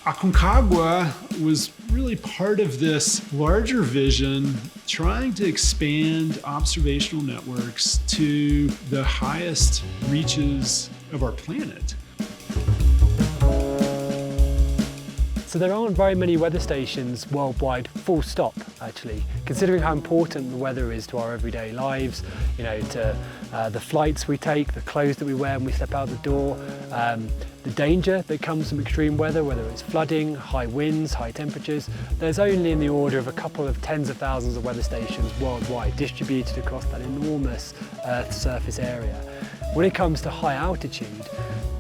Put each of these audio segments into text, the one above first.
Aconcagua was really part of this larger vision, trying to expand observational networks to the highest reaches of our planet. So there aren't very many weather stations worldwide, full stop actually, considering how important the weather is to our everyday lives, you know, to the flights we take, the clothes that we wear when we step out the door, the danger that comes from extreme weather, whether it's flooding, high winds, high temperatures. There's only in the order of a couple of tens of thousands of weather stations worldwide distributed across that enormous Earth's surface area. When it comes to high altitude,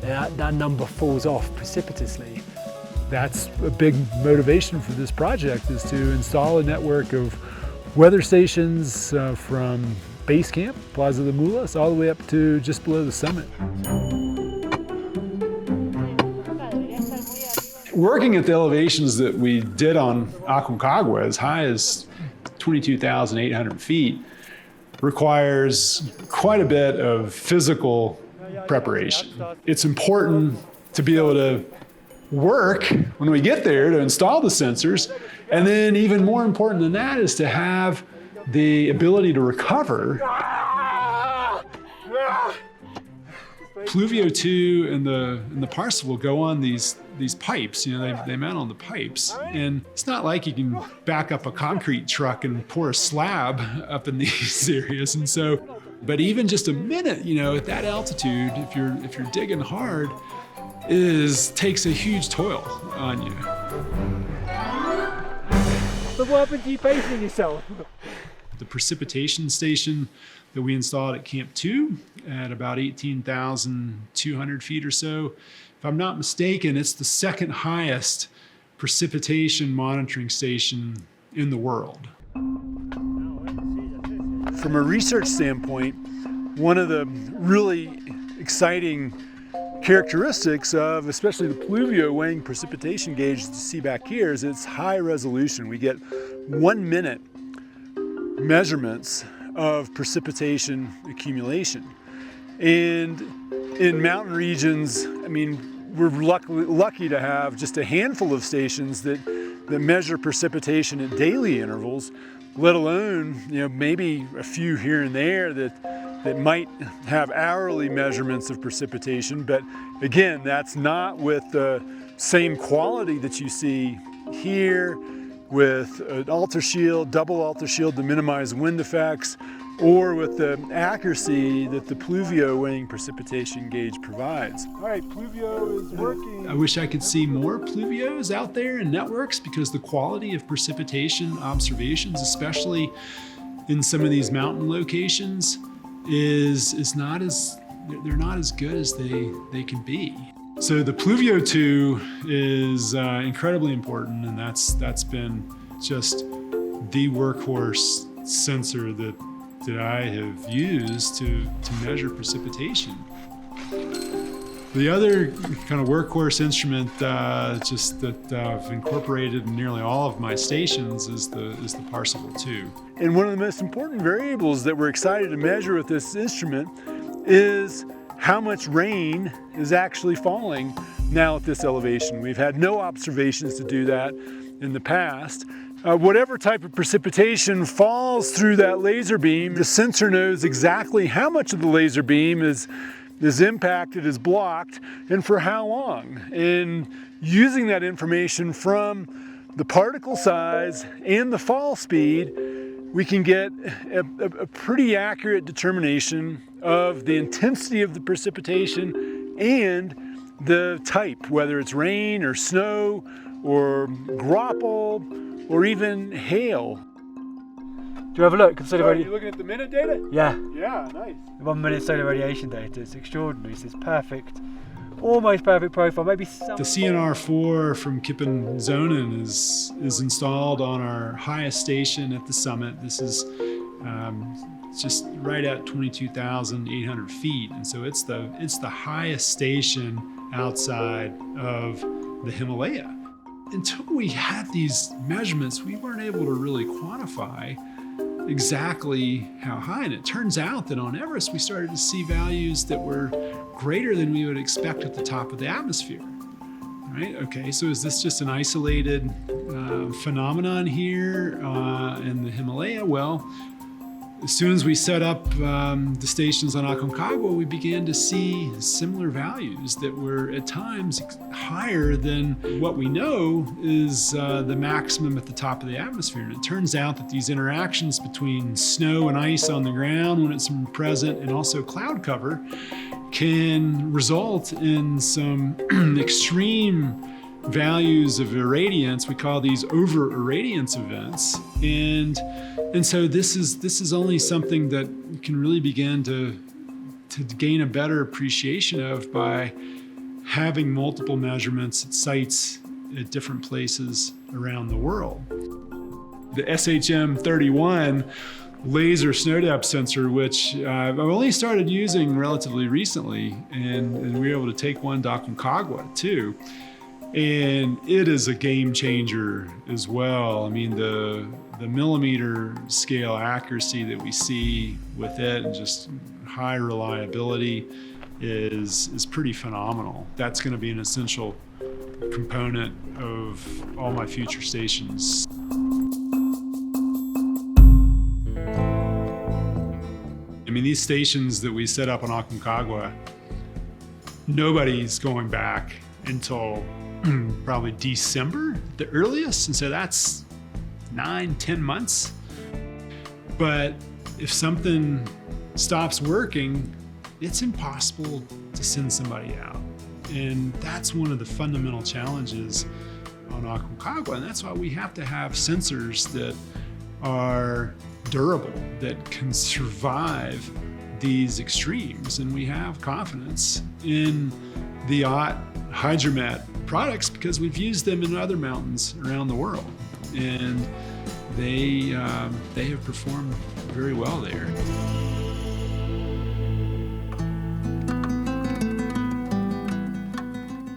that number falls off precipitously. That's a big motivation for this project, is to install a network of weather stations from base camp, Plaza de Mulas, all the way up to just below the summit. Working at the elevations that we did on Aconcagua, as high as 22,800 feet, requires quite a bit of physical preparation. It's important to be able to work when we get there to install the sensors, and then even more important than that is to have the ability to recover. Pluvio 2 and the Parzival go on these pipes, you know, they mount on the pipes. And it's not like you can back up a concrete truck and pour a slab up in these areas. And so, but even just a minute, you know, at that altitude, if you're digging hard, takes a huge toll on you. But what happened to you pacing yourself? The precipitation station that we installed at Camp 2 at about 18,200 feet or so. If I'm not mistaken, it's the second highest precipitation monitoring station in the world. From a research standpoint, one of the really exciting characteristics of especially the Pluvio weighing precipitation gauge that you see back here is its high resolution. We get 1 minute measurements of precipitation accumulation. And in mountain regions, I mean, we're lucky to have just a handful of stations that measure precipitation at daily intervals, let alone, you know, maybe a few here and there that might have hourly measurements of precipitation. But again, that's not with the same quality that you see here with an AlterShield, double AlterShield to minimize wind effects, or with the accuracy that the Pluvio weighing precipitation gauge provides. All right, Pluvio is working. I wish I could see more Pluvios out there in networks, because the quality of precipitation observations, especially in some of these mountain locations, is not as, they're not as good as they can be. So the Pluvio 2 is incredibly important, and that's been just the workhorse sensor that I have used to measure precipitation. The other kind of workhorse instrument just that I've incorporated in nearly all of my stations is the Parzival 2. And one of the most important variables that we're excited to measure with this instrument is how much rain is actually falling now at this elevation. We've had no observations to do that in the past. Whatever type of precipitation falls through that laser beam, the sensor knows exactly how much of the laser beam is impacted, is blocked, and for how long. And using that information from the particle size and the fall speed, we can get a pretty accurate determination of the intensity of the precipitation and the type, whether it's rain or snow or graupel or even hail. Do you have a look at solar Are you looking at the minute data? Yeah. Yeah, nice. 1 minute solar radiation data. It's extraordinary. It's perfect, almost perfect profile. Maybe some. The CNR4 from Kippenzonen is installed on our highest station at the summit. This is just right at 22,800 feet, and so it's the highest station outside of the Himalaya. Until we had these measurements, we weren't able to really quantify exactly how high. And it turns out that on Everest, we started to see values that were greater than we would expect at the top of the atmosphere. right? Okay, so is this just an isolated phenomenon here in the Himalaya? Well, as soon as we set up the stations on Aconcagua, we began to see similar values that were at times higher than what we know is the maximum at the top of the atmosphere. And it turns out that these interactions between snow and ice on the ground when it's present and also cloud cover can result in some extreme values of irradiance. We call these over irradiance events. And so this is only something that you can really begin to gain a better appreciation of by having multiple measurements at sites at different places around the world. The SHM31 laser snow depth sensor, which I've only started using relatively recently, and we were able to take one to Aconcagua too. And it is a game changer as well. I mean, the millimeter scale accuracy that we see with it and just high reliability is pretty phenomenal. That's going to be an essential component of all my future stations. I mean, these stations that we set up on Aconcagua, nobody's going back until probably December, the earliest. And so that's 9-10 months. But if something stops working, it's impossible to send somebody out. And that's one of the fundamental challenges on Aconcagua. And that's why we have to have sensors that are durable, that can survive these extremes. And we have confidence in the OTT Hydromet products because we've used them in other mountains around the world. And they have performed very well there.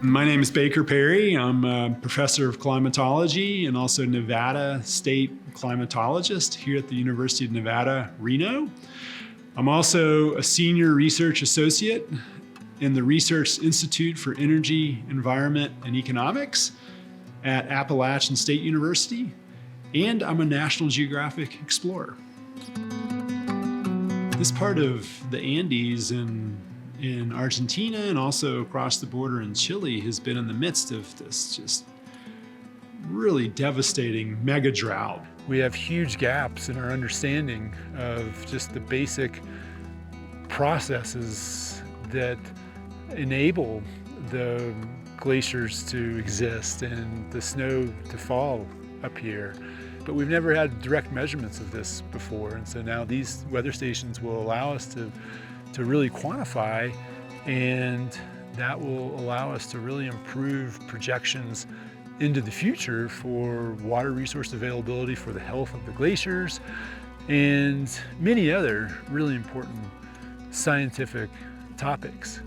My name is Baker Perry. I'm a professor of climatology and also Nevada State climatologist here at the University of Nevada, Reno. I'm also a senior research associate in the Research Institute for Energy, Environment, and Economics at Appalachian State University, and I'm a National Geographic explorer. This part of the Andes in Argentina and also across the border in Chile has been in the midst of this just really devastating mega drought. We have huge gaps in our understanding of just the basic processes that enable the glaciers to exist and the snow to fall up here. But we've never had direct measurements of this before, and so now these weather stations will allow us to really quantify, and that will allow us to really improve projections into the future for water resource availability, for the health of the glaciers, and many other really important scientific topics.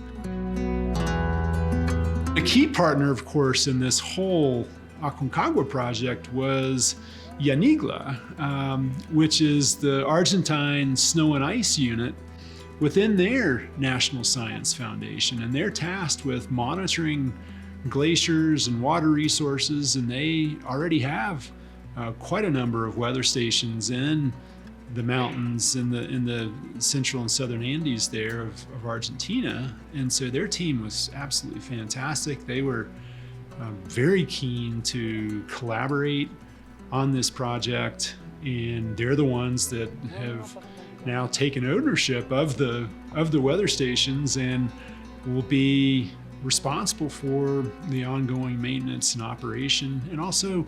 A key partner, of course, in this whole Aconcagua project was Yanigla, which is the Argentine Snow and Ice Unit within their National Science Foundation. And they're tasked with monitoring glaciers and water resources, and they already have quite a number of weather stations in the mountains in the central and southern Andes there of Argentina. And so their team was absolutely fantastic. They were very keen to collaborate on this project, and they're the ones that have now taken ownership of the weather stations and will be responsible for the ongoing maintenance and operation. And also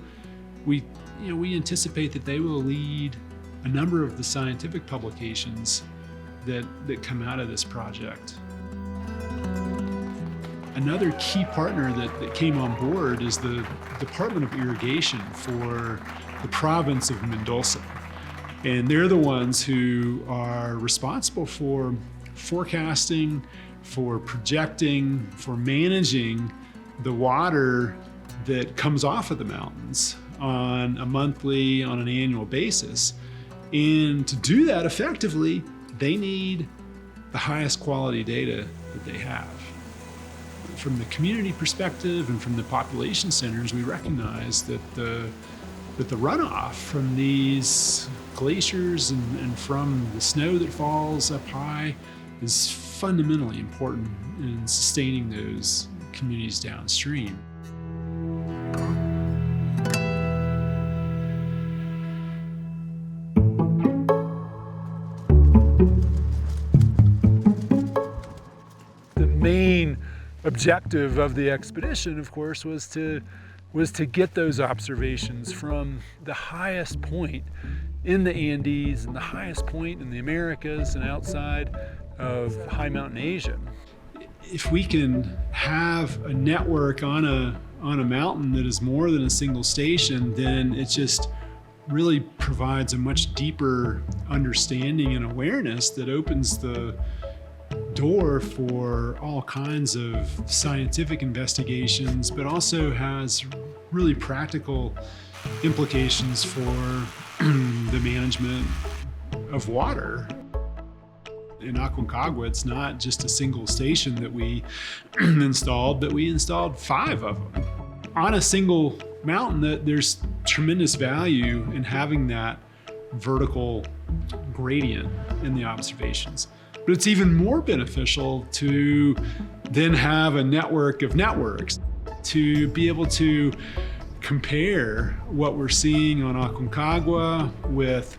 we anticipate that they will lead a number of the scientific publications that come out of this project. Another key partner that came on board is the Department of Irrigation for the province of Mendoza. And they're the ones who are responsible for forecasting, for projecting, for managing the water that comes off of the mountains on a monthly, on an annual basis. And to do that effectively, they need the highest quality data that they have. from the community perspective and from the population centers, we recognize that the runoff from these glaciers and from the snow that falls up high is fundamentally important in sustaining those communities downstream. The main objective of the expedition, of course, was to get those observations from the highest point in the Andes and the highest point in the Americas and outside of high mountain Asia. If we can have a network on a mountain that is more than a single station, then it just really provides a much deeper understanding and awareness that opens the door for all kinds of scientific investigations, but also has really practical implications for the management of water. In Aconcagua, it's not just a single station that we installed, but we installed 5 of them. On a single mountain, that there's tremendous value in having that vertical gradient in the observations. But it's even more beneficial to then have a network of networks to be able to compare what we're seeing on Aconcagua with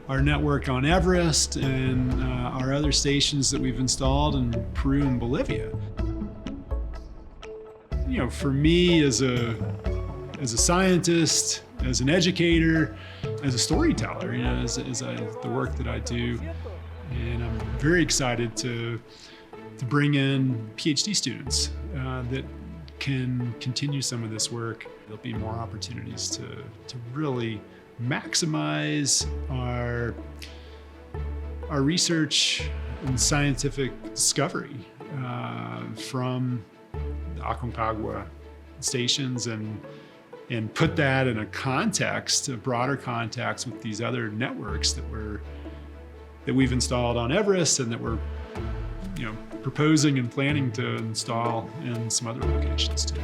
our network on Everest and our other stations that we've installed in Peru and Bolivia. You know, for me as a scientist, as an educator, as a storyteller, you know, as the work that I do, and I'm very excited to bring in PhD students that can continue some of this work. There'll be more opportunities to really maximize our research and scientific discovery from the Aconcagua stations and put that in a context, a broader context with these other networks that we've installed on Everest and that we're, you know, proposing and planning to install in some other locations too.